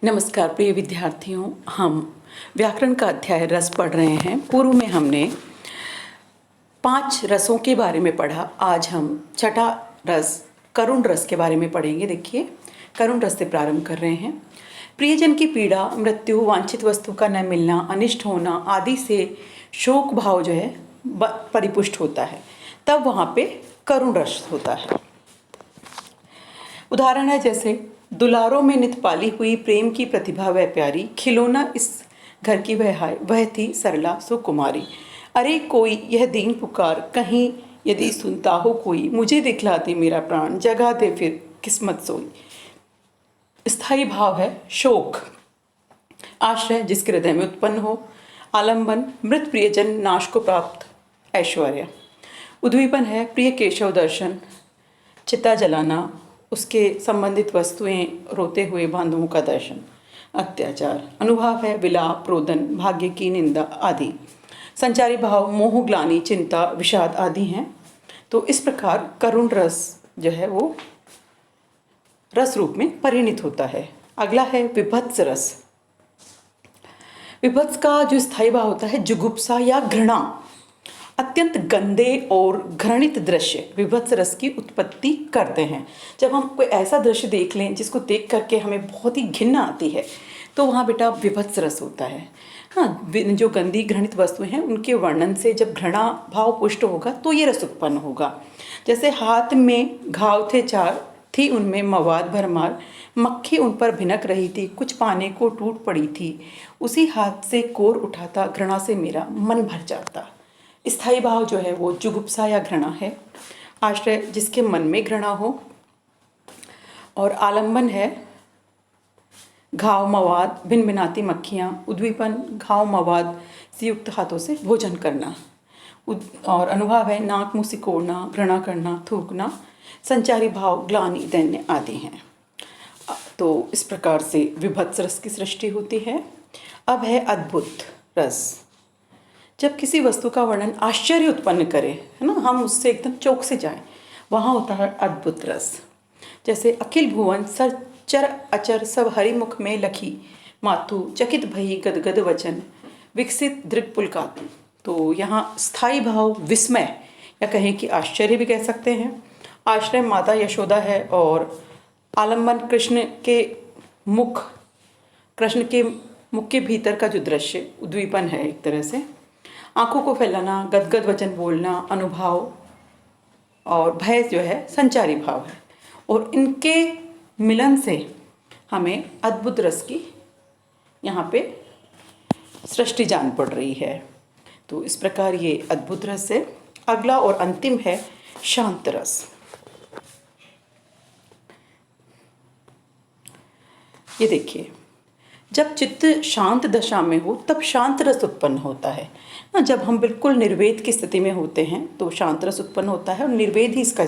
नमस्कार प्रिय विद्यार्थियों, हम व्याकरण का अध्याय रस पढ़ रहे हैं। पूर्व में हमने 5 रसों के बारे में पढ़ा। आज हम छठा रस करुण रस के बारे में पढ़ेंगे। देखिए, करुण रस से प्रारंभ कर रहे हैं। प्रियजन की पीड़ा, मृत्यु, वांछित वस्तु का न मिलना, अनिष्ट होना आदि से शोक भाव जो है परिपुष्ट होता है, तब वहाँ पे करुण रस होता है। उदाहरण है जैसे दुलारों में नित पाली हुई प्रेम की प्रतिभा वह प्यारी, खिलौना इस घर की वह थी सरला सुकुमारी। अरे कोई यह दीन पुकार, कहीं यदि सुनता हो कोई, मुझे दिखला दे मेरा प्राण, जगा दे फिर किस्मत सोई। स्थायी भाव है शोक। आश्रय जिसके हृदय में उत्पन्न हो। आलंबन मृत प्रियजन नाश को प्राप्त ऐश्वर्य। उद्दीपन है प्रिय केशव दर्शन, चिता जलाना, उसके संबंधित वस्तुएं रोते हुए बांधवों का दर्शन। अत्याचार अनुभाव है विलाप, रोदन, भाग्य की निंदा आदि। संचारी भाव मोह, ग्लानि, चिंता, विषाद आदि हैं। तो इस प्रकार करुण रस जो है वो रस रूप में परिणित होता है। अगला है विभत्स रस। विभत्स का जो स्थायी भाव होता है जुगुप्सा या घृणा। अत्यंत गंदे और घृणित दृश्य विभत्स रस की उत्पत्ति करते हैं। जब हम कोई ऐसा दृश्य देख लें जिसको देख करके हमें बहुत ही घृणा आती है, तो वहाँ बेटा विभत्स रस होता है। हाँ, जो गंदी घृणित वस्तुएं हैं उनके वर्णन से जब घृणा भाव पुष्ट होगा तो ये रस उत्पन्न होगा। जैसे हाथ में घाव थे 4, थी उनमें मवाद भरमार, मक्खी उन पर भिनक रही थी, कुछ पाने को टूट पड़ी थी, उसी हाथ से कोर उठाता, घृणा से मेरा मन भर जाता। स्थायी भाव जो है वो जुगुप्सा या घृणा है। आश्रय जिसके मन में घृणा हो। और आलंबन है घाव, मवाद, भिन भिनाती मक्खियाँ। उद्दीपन घाव, मवाद से युक्त हाथों से भोजन करना। और अनुभाव है नाक मुँह सिकोड़ना, घृणा करना, थूकना। संचारी भाव ग्लानि, दैन्य आदि हैं। तो इस प्रकार से विभत्स रस की सृष्टि होती है। अब है अद्भुत रस। जब किसी वस्तु का वर्णन आश्चर्य उत्पन्न करे, है ना, हम उससे एकदम चौंक से जाएं, वहाँ होता है अद्भुत रस। जैसे अखिल भुवन सर चर अचर सब हरिमुख में लखी, मातु चकित भई गदगद वचन, विकसित दृग पुलकातु। तो यहाँ स्थायी भाव विस्मय या कहें कि आश्चर्य भी कह सकते हैं। आश्रय माता यशोदा है। और आलंबन कृष्ण के मुख के भीतर का जो दृश्य उद्दीपन है एक तरह से। आंखों को फैलाना, गदगद वचन बोलना अनुभाव। और भय जो है संचारी भाव है। और इनके मिलन से हमें अद्भुत रस की यहाँ पे सृष्टि जान पड़ रही है। तो इस प्रकार ये अद्भुत रस है। अगला और अंतिम है शांत रस। ये देखिए, जब चित्त शांत दशा में हो तब शांत रस उत्पन्न होता है ना। जब हम बिल्कुल निर्वेद की स्थिति में होते हैं तो शांत रस उत्पन्न होता है, और निर्वेद ही इसका